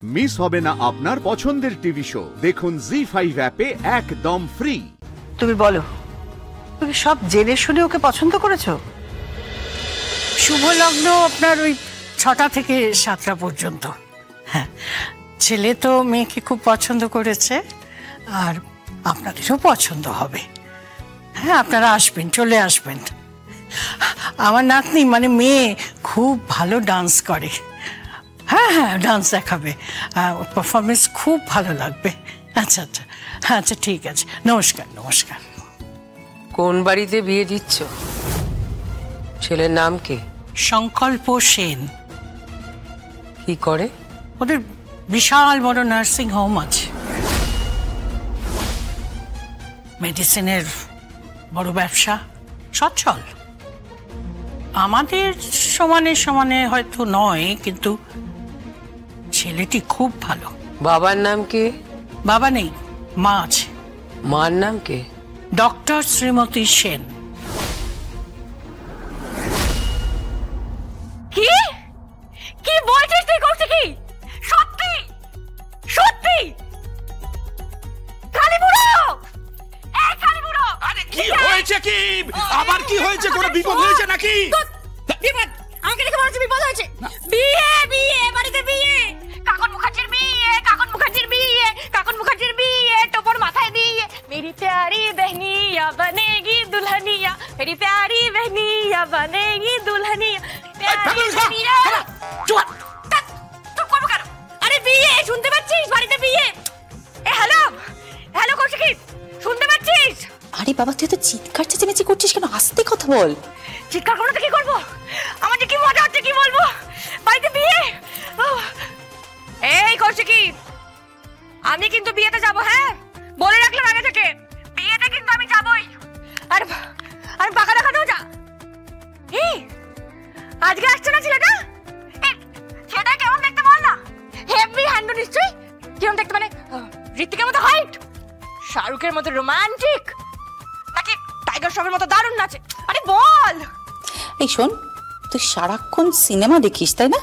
Miss হবে না আপনার পছন্দের টিভি শো। দেখুন জি5 অ্যাপে একদম ফ্রি। তুমি বলো, তুমি সব জেনে শুনে ওকে পছন্দ করেছো? শুভ লগ্ন আপনার ওই 6টা থেকে 7টা পর্যন্ত। হ্যাঁ, ছেলে তো মেয়েকে খুব পছন্দ করেছে, আর আপনাদেরও পছন্দ হবে। হ্যাঁ, আপনারা আসবেন, চলে আসবেন। আমার নাতনি মানে মেয়ে খুব ভালো ডান্স করে। হ্যাঁ হ্যাঁ, ডান্স দেখাবে, পারফরমেন্স খুব ভালো লাগবে। আচ্ছা আচ্ছা, আচ্ছা ঠিক আছে, নমস্কার নমস্কার। কোন বাড়িতে বিয়ে দিচ্ছ? ছেলের নাম কি? সংকল্প সেন। কি করে? ওদের বিশাল বড় নার্সিং হোম আছে, মেডিসিনের বড় ব্যবসা, সচ্ছল। আমাদের সমানে সমানে হয়তো নয়, কিন্তু ছেলেটি খুব ভালো। বাবার নাম কি? বাবা নেই, মা আছে। মার নাম কি? ডক্টর শ্রীমতী সেন। কি কি বলছিস তুই? করছিস কি? সত্যি সত্যি? কালীবুড়ো, এই কালীবুড়ো! আরে কি হয়েছে? কি আবার কি হয়েছে? কোনো বিপদ হয়েছে নাকি? বিপদ? আমাকে দেখে মনে হচ্ছে বিপদ হয়েছে। বিয়ে বিয়ে, বাড়িতে বিয়ে। কাকন মুখার্জির বিয়ে, কাকন মুখার্জির বিয়ে, কাকন মুখার্জির বিয়ে, টোপর মাথায় দিয়ে। মেরি প্যারি বহনিয়া বনেগি দুলহনিয়া, মেরি প্যারি বহনিয়া বনেগি দুলহনিয়া। চুপ করবো কেন? আরে বিয়ে, শুনতে পাচ্ছিস? বাড়িতে বিয়ে। এ হ্যালো, হ্যালো কৌশিক, শুনতে পাচ্ছিস? আরে বাবা, তুই তো চিৎকার চেঁচামেচি করছিস কেন? আস্তে কথা বল। চিৎকার করবো তো কি করবো? আমার যে কি মজা হচ্ছে, কি বলবো। বাড়িতে বিয়ে। এই কৌশিকি, আমি কিন্তু বিয়েতে যাবো। হ্যাঁ, বলে রাখলাম আগে থেকে, বিয়েতে কিন্তু আমি যাবই। আর আর বাঁকা দেখানো যা। আজকে আসছে না ছেলেটা? ছেলেটা কেমন দেখতে বল না? হেভি হ্যান্ড নিশ্চয়ই। কেমন দেখতে মানে? ঋত্বিকের মতো হাইট, শাহরুখের মতো রোমান্টিক, নাকি টাইগার শ্রফের মতো দারুণ নাচে? আরে বল। এই শোন, তুই সারাক্ষণ সিনেমা দেখিস তাই না?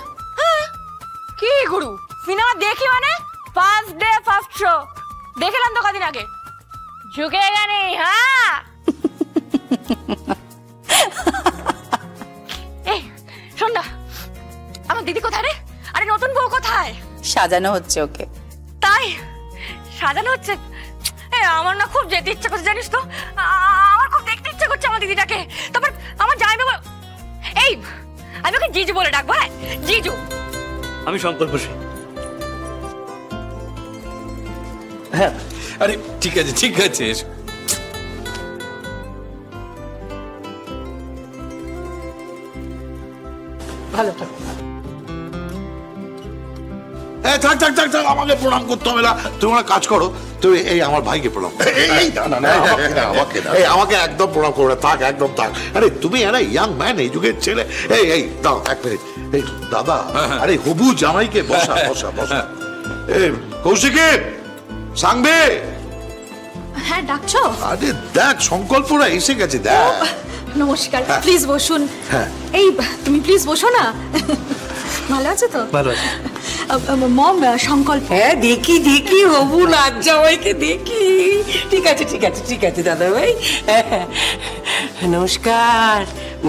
কি গুরু, সিনেমা দেখি মানে? ফার্স্ট ডে ফার্স্ট শো দেখলাম তো কদিন আগে। ঝুঁকে গেনি। হ্যাঁ, এই শোন না, আমার দিদি কোথায় রে? আরে নতুন বউ কোথায়? সাজানো হচ্ছে ওকে। তাই সাজানো হচ্ছে? আমার না খুব যেতে ইচ্ছে করছে, জানিস তো। আমার খুব দেখতে ইচ্ছে করছে আমার দিদিটাকে। তারপর আমার জামাইবাবু, এই আমি ওকে জিজু বলে ডাকবো। হ্যাঁ, জিজু। আমি সংকল্প সেন। হ্যাঁ, আরে ঠিক আছে ঠিক আছে। ভালো থাকো। থাক থাক থাক থাক, আমাকে প্রণাম করতে হবে না। তুমি একটা কাজ করো, তুমি এই আমার ভাইকে প্রণাম করো। আমাকে একদম প্রণাম করো না, থাক, একদম থাক। আরে তুমি একটা ইয়াং ম্যান, এই যুগের ছেলে। এই এই দাও এক মিনিট। এই দাদা, আরে হবু জামাইকে বসা বসা বসা। কৌশিকে, সাংবে। হ্যাঁ, ডাকছো? আরে দেখ, সংকল্পরা এসে গেছে, দেখ। নমস্কার, প্লিজ বসুন। এই তুমি প্লিজ বসো না। ভালো আছো তো? ভালো আছি। মম, সংকল্প। হ্যাঁ, দেখি দেখি হবু নাচ জামাইকে দেখি। ঠিক আছে ঠিক আছে ঠিক আছে দাদা ভাই। নমস্কার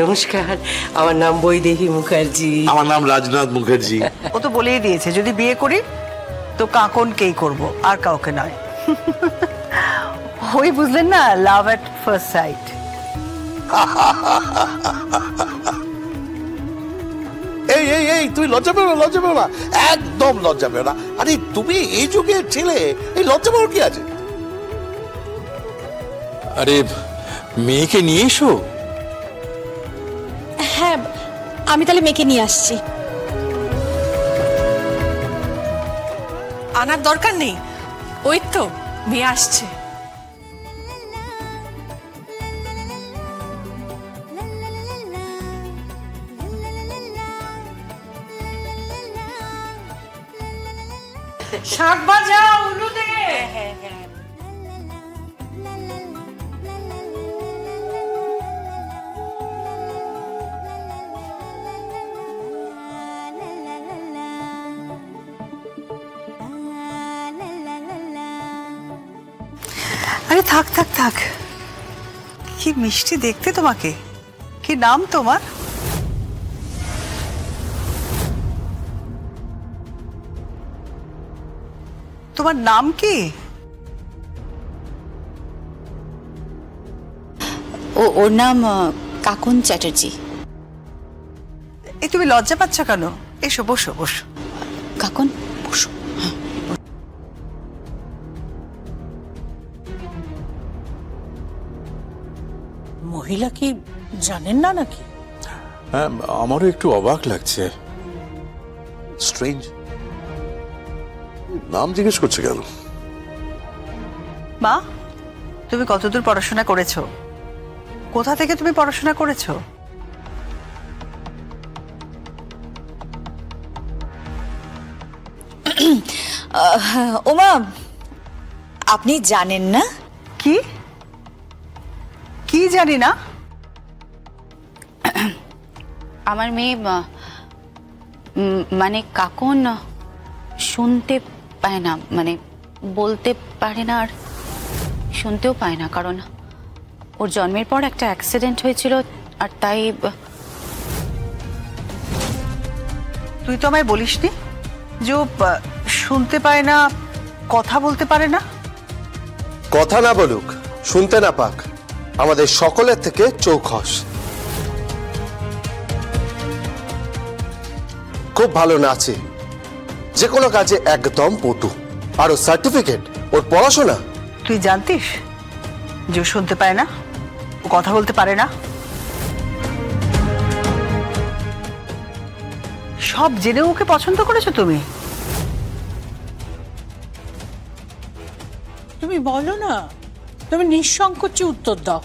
নমস্কার, আমার নাম বৈদেহী মুখার্জি। আমার নাম রাজনাথ মুখার্জি। ও তো বলেই দিয়েছে, যদি বিয়ে করি তো কাকনকেই করব, আর কাউকে নয়। ওই বুঝলেন না, লাভ এট ফার্স্ট সাইট। এই এই এই, তুই লজ্জা পেও না, লজ্জা পেও না, একদম লজ্জা পেও না। আরে তুমি এই যুগের ছেলে, এই লজ্জা পাওয়ার কি আছে? আরে মেয়েকে নিয়ে এসো। হ্যাঁ, আমি তাহলে মেয়েকে নিয়ে আসছি। আনার দরকার নেই, ওই তো মেয়ে আসছে। শাক ভাজা, উলু দে। আরে থাক থাক থাক, কি মিষ্টি দেখতে তোমাকে। কি নাম তোমার? তোমার নাম কি? ওর নাম কাকন চ্যাটার্জি। এই তুমি লজ্জা পাচ্ছ কেন? এসো বসো বসো। কাকন বসো। মহিলা কি জানেন না নাকি? হ্যাঁ, আমারও একটু অবাক লাগছে। স্ট্রেঞ্জ, নাম জিজ্ঞেস করছে কেন? মা, তুমি কতদূর পড়াশোনা করেছো? কোথা থেকে তুমি পড়াশোনা করেছো? ওমা, আপনি জানেন না? কি কি জানি না? আমার মেয়ে মানে কাকন শুনতে পায় না, মানে বলতে পারে না আর শুনতেও পায় না, কারণ ওর জন্মের পর একটা অ্যাক্সিডেন্ট হয়েছিল আর তাই। তুই তো আমায় বলিসনি যে ও শুনতে পায় না, কথা বলতে পারে না? কথা না বলুক, শুনতে না পাক, আমাদের সকলের থেকে চৌখস। খুব ভালো নাচে, যে কোনো কাজে একদম পটু, আর ও সার্টিফিকেট, ওর পড়াশোনা। তুই জানতিস যে ও শুনতে পায় না, ও কথা বলতে পারে না? সব জেনে ওকে পছন্দ করেছো তুমি? তুমি বলো না, তুমি নিঃসংকোচে উত্তর দাও।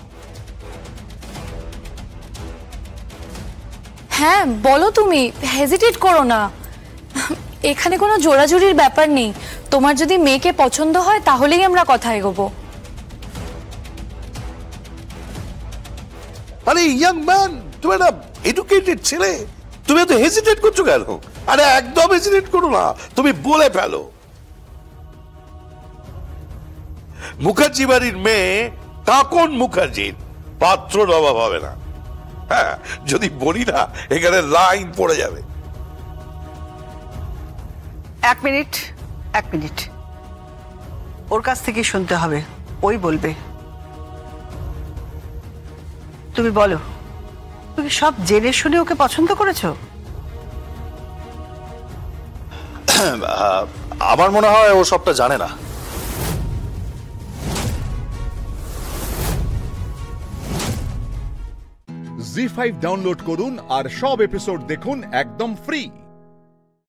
হ্যাঁ বলো, তুমি হেজিটেট করো না, এখানে কোনো জোরাজুরির ব্যাপার নেই। তোমার যদি মেয়েকে পছন্দ হয় তাহলেই আমরা কথা এগোবো। আরে ইয়াং ম্যান, তুমি একটা এডুকেটেড ছেলে, তুমি এত হেজিটেট করছো কেন? আরে একদম হেজিটেট করো না, তুমি বলে ফেলো। মুখার্জি বাড়ির মেয়ে কাকন মুখার্জির পাত্রর অভাব হবে না। হ্যাঁ, যদি বলি না এখানে লাইন পড়ে যাবে। এক মিনিট, ওর কাছ থেকে শুনতে হবে, ওই বলবে। তুমি বলো, তুমি সব জেনে শুনে ওকে পছন্দ করেছো? আমার মনে হয় ও সবটা জানে না। জি5 ডাউনলোড করুন আর সব এপিসোড দেখুন একদম ফ্রি।